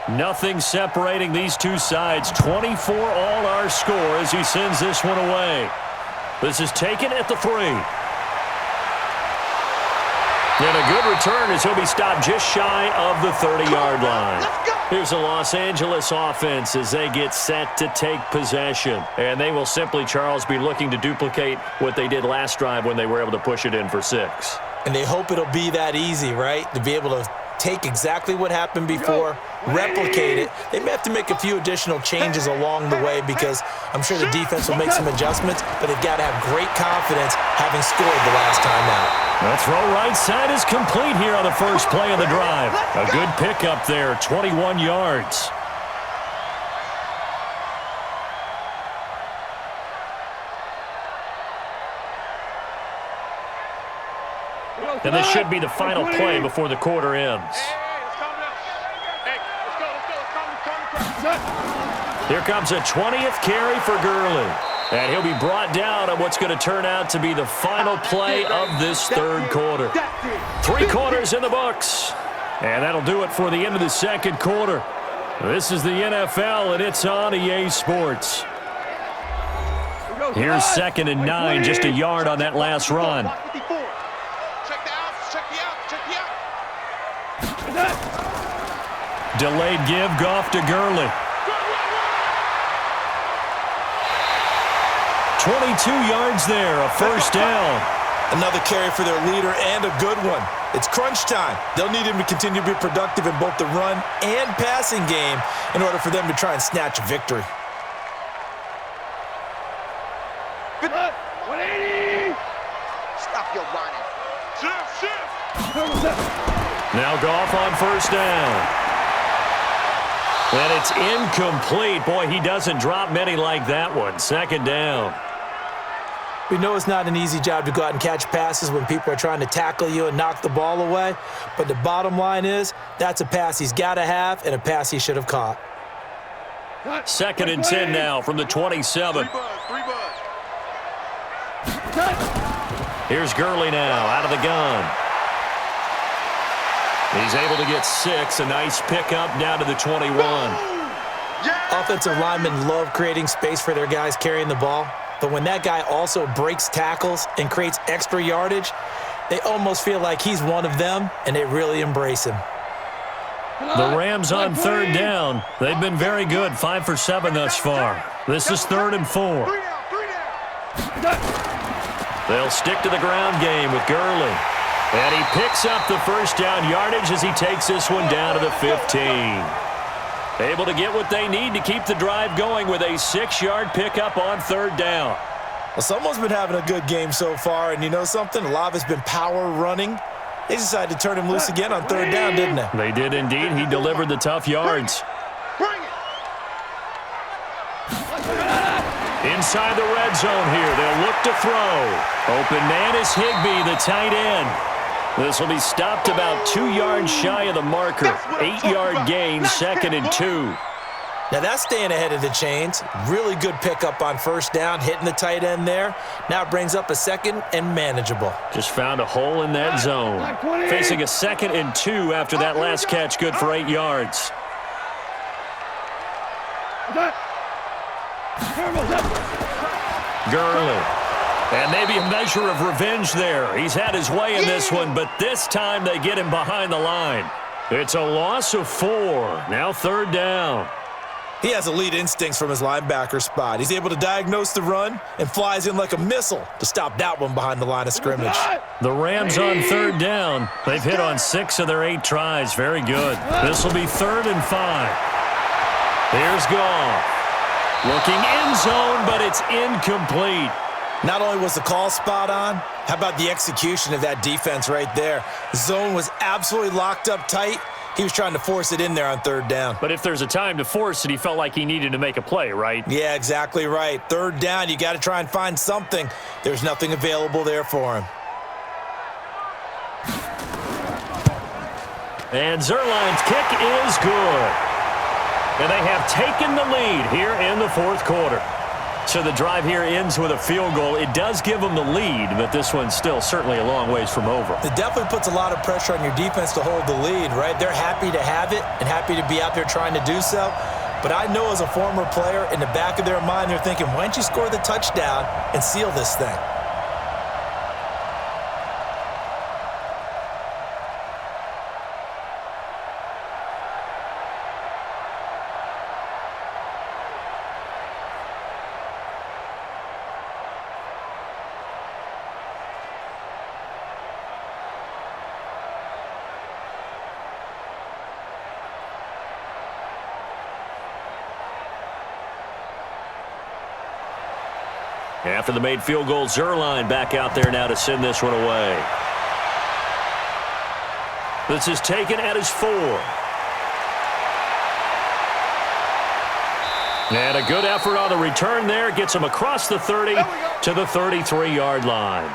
A: Nothing separating these two sides. 24 all our score as he sends this one away. This is taken at the 3. And a good return as he'll be stopped just shy of the 30-yard line. Here's the Los Angeles offense as they get set to take possession. And they will simply, Charles, be looking to duplicate what they did last drive when they were able to push it in for 6.
B: And they hope it'll be that easy, right? To be able to take exactly what happened before, replicate it. They may have to make a few additional changes along the way because I'm sure the defense will make some adjustments, but they've got to have great confidence having scored the last time out.
A: The throw right side is complete here on the first play of the drive. A good pickup there, 21 yards. And this should be the final play before the quarter ends. Here comes a 20th carry for Gurley. And he'll be brought down on what's going to turn out to be the final play of this third quarter. 3 quarters in the books. And that'll do it for the end of the second quarter. This is the NFL, and it's on EA Sports. Here's 2nd and 9, just a yard on that last run. Delayed give, Goff to Gurley. 22 yards there, a first down.
B: Another carry for their leader and a good one. It's crunch time. They'll need him to continue to be productive in both the run and passing game in order for them to try and snatch a victory.
C: Good. 180. Stop your running. Shift.
A: Now Goff on first down. And it's incomplete. Boy, he doesn't drop many like that one. 2nd down.
B: We know it's not an easy job to go out and catch passes when people are trying to tackle you and knock the ball away. But the bottom line is that's a pass he's got to have and a pass he should have caught.
A: 2nd and 10 now from the 27. Here's Gurley now out of the gun. He's able to get 6. A nice pickup down to the 21.
B: Offensive linemen love creating space for their guys carrying the ball. But when that guy also breaks tackles and creates extra yardage, they almost feel like he's one of them, and they really embrace him.
A: The Rams on 3rd down. They've been very good, 5 for 7 thus far. This is 3rd and 4. They'll stick to the ground game with Gurley. And he picks up the first down yardage as he takes this one down to the 15. Able to get what they need to keep the drive going with a 6-yard pickup on 3rd down.
B: Well, someone's been having a good game so far, and you know something? A lot of it's been power running. They decided to turn him loose again on 3rd down, didn't they?
A: They did indeed. He delivered the tough yards.
C: Bring it.
A: Inside the red zone here. They'll look to throw. Open man is Higbee, the tight end. This will be stopped about 2 yards shy of the marker. 8-yard gain, 2nd and 2.
B: Now that's staying ahead of the chains. Really good pickup on first down, hitting the tight end there. Now it brings up a 2nd and manageable.
A: Just found a hole in that zone. Facing a 2nd and 2 after that last catch, good for 8 yards. Gurley. And maybe a measure of revenge there. He's had his way in this one, but this time they get him behind the line. It's a loss of 4. Now 3rd down.
B: He has elite instincts from his linebacker spot. He's able to diagnose the run and flies in like a missile to stop that one behind the line of scrimmage.
A: The Rams on 3rd down. They've hit on 6 of their 8 tries. Very good. This will be 3rd and 5. Here's Goff. Looking end zone, but it's incomplete.
B: Not only was the call spot on, how about the execution of that defense right there? The zone was absolutely locked up tight. He was trying to force it in there on 3rd down.
A: But if there's a time to force it, he felt like he needed to make a play, right?
B: Yeah, exactly right. 3rd down, you got to try and find something. There's nothing available there for him.
A: And Zerline's kick is good. And they have taken the lead here in the 4th quarter. So the drive here ends with a field goal. It does give them the lead, but this one's still certainly a long ways from over.
B: It definitely puts a lot of pressure on your defense to hold the lead, right? They're happy to have it and happy to be out there trying to do so. But I know as a former player, in the back of their mind, they're thinking, why don't you score the touchdown and seal this thing?
A: After the made field goal, Zuerlein back out there now to send this one away. This is taken at his 4. And a good effort on the return there. Gets him across the 30 to the 33-yard line.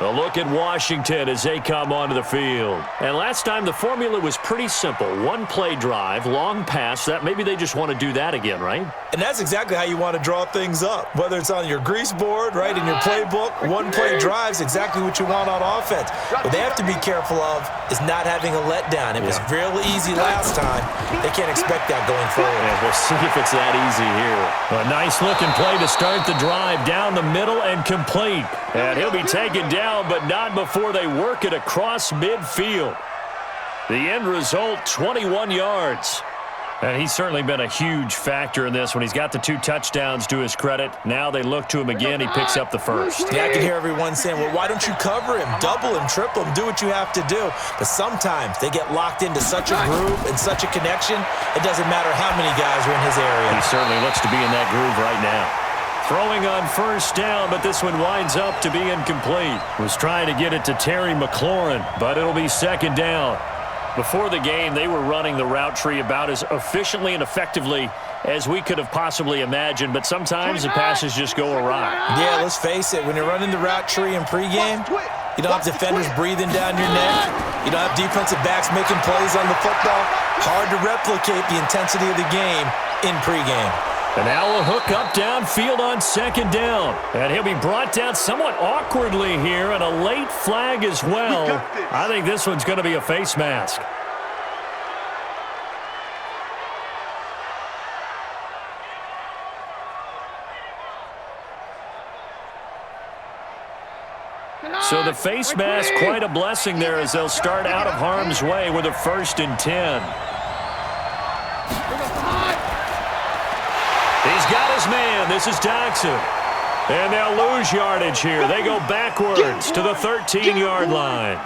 A: A look at Washington as they come onto the field. And last time the formula was pretty simple. One-play drive, long pass. That maybe they just want to do that again, right?
B: And that's exactly how you want to draw things up. Whether it's on your grease board, right, in your playbook, one-play drive is exactly what you want on offense. What they have to be careful of is not having a letdown. It was real easy last time. They can't expect that going forward.
A: And we'll see if it's that easy here. A nice-looking play to start the drive down the middle and complete. And he'll be taken down, but not before they work it across midfield. The end result, 21 yards. And he's certainly been a huge factor in this when he's got the 2 touchdowns to his credit. Now they look to him again. He picks up the first.
B: Yeah, I can hear everyone saying, well, why don't you cover him, double him, triple him, do what you have to do. But sometimes they get locked into such a groove and such a connection, it doesn't matter how many guys are in his area.
A: He certainly looks to be in that groove right now. Throwing on first down, but this one winds up to be incomplete. Was trying to get it to Terry McLaurin, but it'll be second down. Before the game, they were running the route tree about as efficiently and effectively as we could have possibly imagined, but sometimes the passes just go awry.
B: Yeah, let's face it. When you're running the route tree in pregame, you don't have defenders breathing down your neck. You don't have defensive backs making plays on the football. Hard to replicate the intensity of the game in pregame.
A: And now a hook up downfield on second down. And he'll be brought down somewhat awkwardly here, and a late flag as well. I think this one's going to be a face mask. So the face mask, quite a blessing there as they'll start out of harm's way with a 1st and 10. He's got his man. This is Jackson. And they'll lose yardage here. They go backwards to the 13-yard line.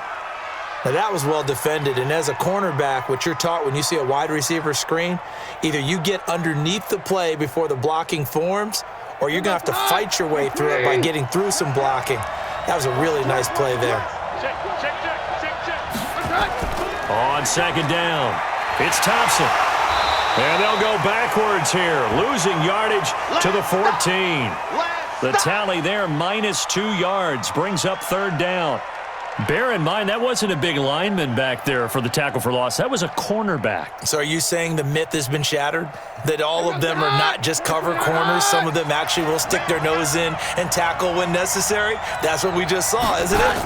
B: Now that was well defended, and as a cornerback, what you're taught when you see a wide receiver screen, either you get underneath the play before the blocking forms, or you're going to have to fight your way through it by getting through some blocking. That was a really nice play there.
A: On second down, it's Thompson. And they'll go backwards here, losing yardage to the 14. The tally there, -2 yards, brings up 3rd down. Bear in mind, that wasn't a big lineman back there for the tackle for loss. That was a cornerback.
B: So are you saying the myth has been shattered? That all of them are not just cover corners? Some of them actually will stick their nose in and tackle when necessary? That's what we just saw, isn't it?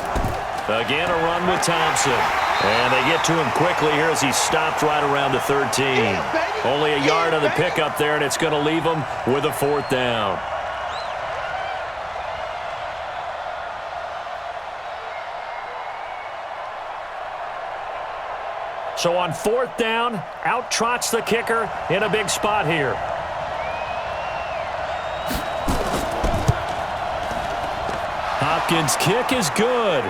A: Again, a run with Thompson. And they get to him quickly here as he's stopped right around the 13. Only a yard on the pickup there, and it's going to leave him with a 4th down. So on 4th down, out trots the kicker in a big spot here. Hopkins' kick is good.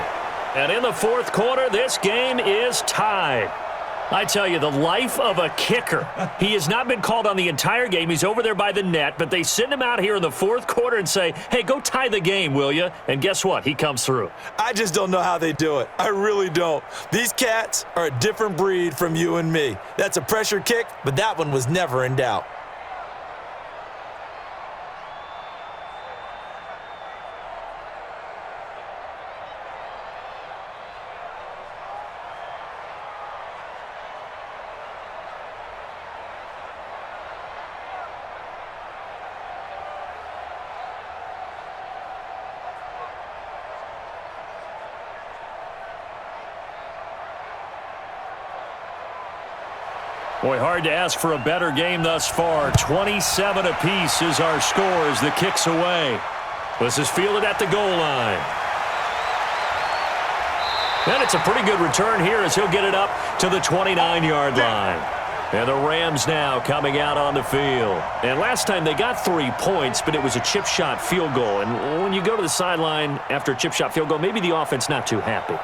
A: And in the 4th quarter, this game is tied. I tell you, the life of a kicker. He has not been called on the entire game. He's over there by the net, but they send him out here in the 4th quarter and say, hey, go tie the game, will you? And guess what? He comes through.
B: I just don't know how they do it. I really don't. These cats are a different breed from you and me. That's a pressure kick, but that one was never in doubt.
A: Boy, hard to ask for a better game thus far. 27 apiece is our score as the kick's away. This is fielded at the goal line. And it's a pretty good return here as he'll get it up to the 29-yard line. And the Rams now coming out on the field. And last time they got 3 points, but it was a chip shot field goal. And when you go to the sideline after a chip shot field goal, maybe the offense not too happy.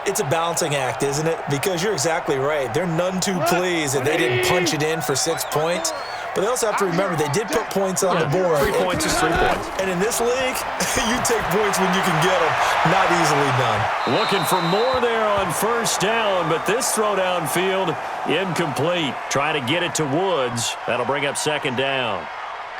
B: It's a balancing act, isn't it? Because you're exactly right. They're none too pleased that they didn't punch it in for 6 points. But they also have to remember they did put points on the board.
A: 3 points is 3 points.
B: And in this league, you take points when you can get them. Not easily done.
A: Looking for more there on first down, but this throw downfield incomplete. Trying to get it to Woods. That'll bring up second down.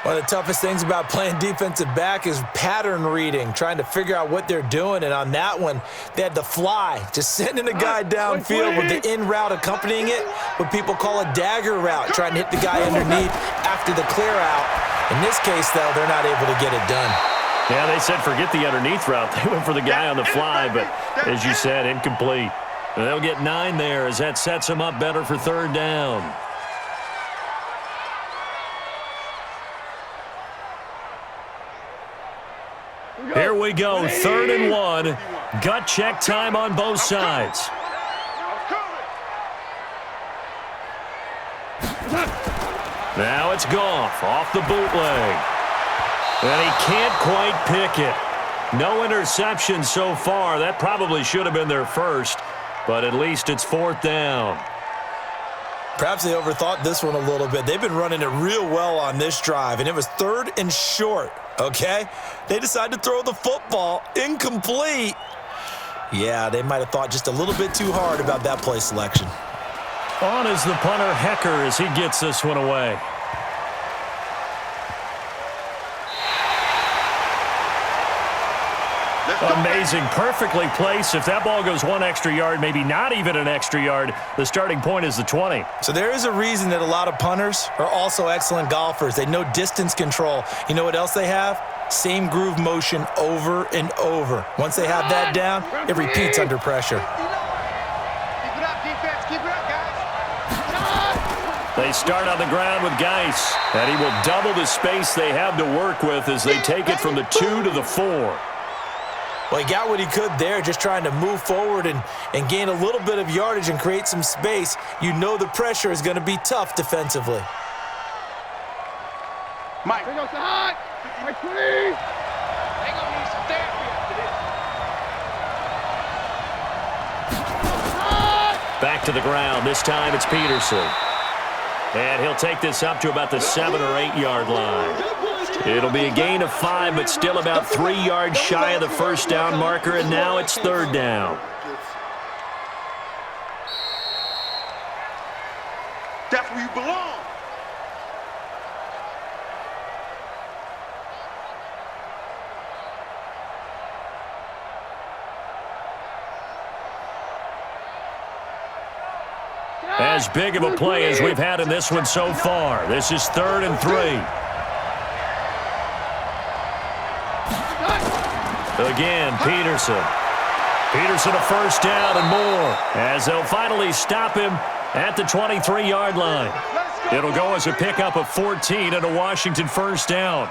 B: One of the toughest things about playing defensive back is pattern reading, trying to figure out what they're doing. And on that one, they had the fly, just sending a guy downfield with the in route accompanying it, what people call a dagger route, trying to hit the guy underneath after the clear out. In this case, though, they're not able to get it done.
A: Yeah, they said forget the underneath route. They went for the guy on the fly, but as you said, incomplete. And they'll get 9 there as that sets them up better for third down. Here we go, 3rd and 1. Gut check time on both sides. Now it's Goff off the bootleg. And he can't quite pick it. No interception so far. That probably should have been their first, but at least it's 4th down.
B: Perhaps they overthought this one a little bit. They've been running it real well on this drive, and it was 3rd and short, okay? They decided to throw the football incomplete. Yeah, they might have thought just a little bit too hard about that play selection.
A: On is the punter, Hecker, as he gets this one away. Amazing. Perfectly placed. If that ball goes 1 extra yard, maybe not even an extra yard, the starting point is the 20.
B: So there is a reason that a lot of punters are also excellent golfers. They know distance control. You know what else they have? Same groove motion over and over. Once they have that down, it repeats under pressure.
D: Keep it up, defense. Keep it up, guys.
A: They start on the ground with Geis, and he will double the space they have to work with as they take it from the 2 to the 4.
B: Well, he got what he could there, just trying to move forward and gain a little bit of yardage and create some space. You know the pressure is going to be tough defensively.
D: Mike. Here goes the hot. Mike, please. They're going to need some therapy after this.
A: Back to the ground. This time it's Peterson. And he'll take this up to about the 7 or 8 yard line. It'll be a gain of 5, but still about 3 yards shy of the first down marker, and now it's 3rd down.
C: That's where you belong.
A: As big of a play as we've had in this one so far. This is 3rd and 3. Again, Peterson. Peterson a first down and more as they'll finally stop him at the 23-yard line. It'll go as a pickup of 14 and a Washington first down.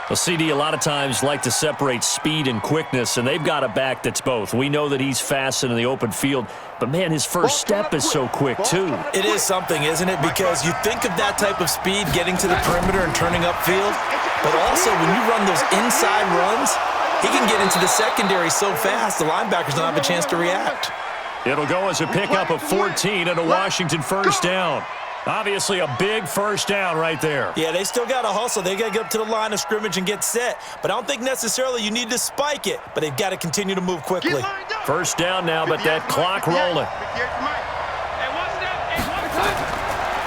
A: Well, CD a lot of times like to separate speed and quickness, and they've got a back that's both. We know that he's fast in the open field, but, man, his first step is so quick, too.
B: It is something, isn't it? Because you think of that type of speed getting to the perimeter and turning upfield, but also when you run those inside runs, he can get into the secondary so fast, the linebackers don't have a chance to react.
A: It'll go as a pickup of 14 and a Washington first down. Obviously a big first down right there.
B: Yeah, they still got to hustle. They got to get up to the line of scrimmage and get set. But I don't think necessarily you need to spike it, but they've got to continue to move quickly.
A: First down now, but that clock rolling.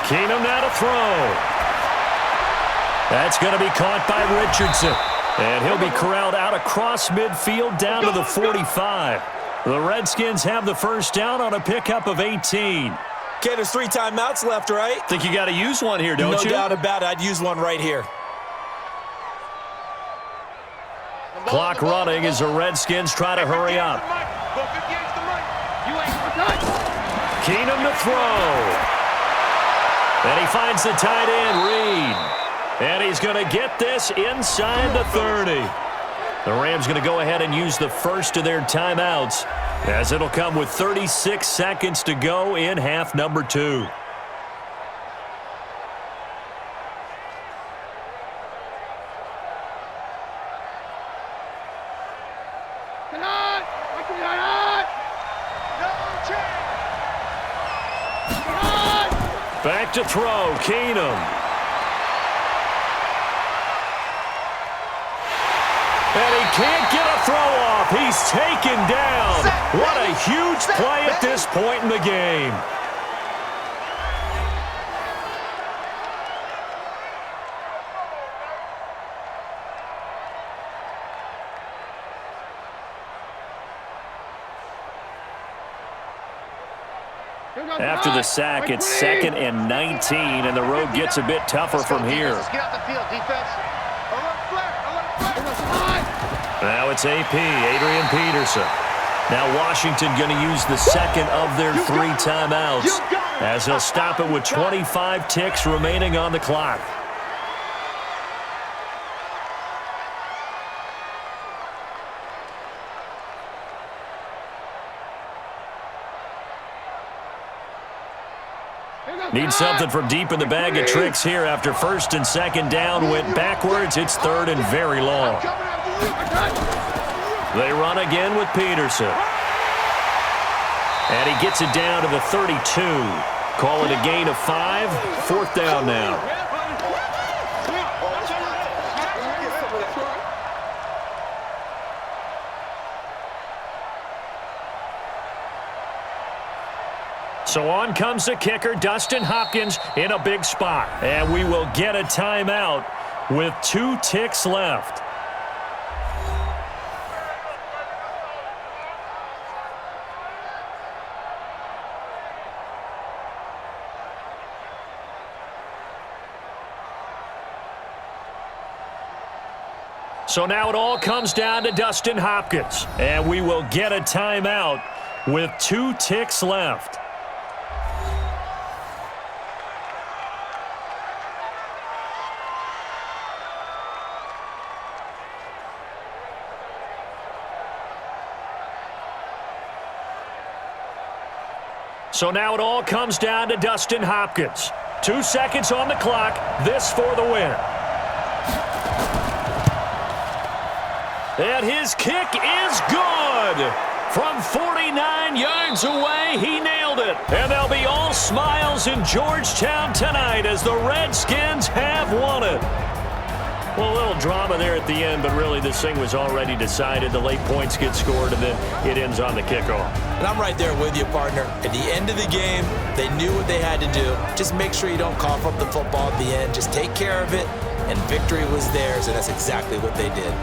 A: Keenum now to throw. That's going to be caught by Richardson. And he'll be corralled out across midfield down to the 45. The Redskins have the first down on a pickup of 18.
B: Okay, there's 3 timeouts left, right?
A: Think you got to use one here, don't you?
B: No doubt about it. I'd use one right here.
A: Clock running as the Redskins try to hurry up. Keenum to throw. And he finds the tight end, Reed. And he's going to get this inside the 30. The Rams going to go ahead and use the first of their timeouts, as it'll come with 36 seconds to go in half number 2. Back to throw, Keenum. And he can't get a throw off. He's taken down. What a huge play at this point in the game. After the sack, it's 2nd and 19, and the road gets a bit tougher from here.
C: Get out the field, defense.
A: Now it's AP, Adrian Peterson. Now Washington going to use the second of their 3 timeouts, as he'll stop it with 25 ticks remaining on the clock. Need something from deep in the bag of tricks here after 1st and 2nd down went backwards. It's 3rd and very long. They run again with Peterson. And he gets it down to the 32. Call it a gain of 5. 4th down now. So on comes the kicker, Dustin Hopkins, in a big spot. And we will get a timeout with 2 ticks left. So now it all comes down to Dustin Hopkins. And we will get a timeout with 2 ticks left. So now it all comes down to Dustin Hopkins. 2 seconds on the clock. This for the win. And his kick is good. From 49 yards away, he nailed it. And they'll be all smiles in Georgetown tonight as the Redskins have won it. Well, a little drama there at the end, but really this thing was already decided. The late points get scored, and then it ends on the kickoff.
B: And I'm right there with you, partner. At the end of the game, they knew what they had to do. Just make sure you don't cough up the football at the end. Just take care of it, and victory was theirs, and that's exactly what they did.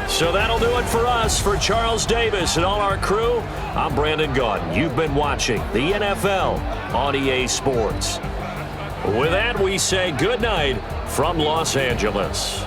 A: So that'll do it for us. For Charles Davis and all our crew, I'm Brandon Gaudin. You've been watching the NFL on EA Sports. With that, we say good night from Los Angeles.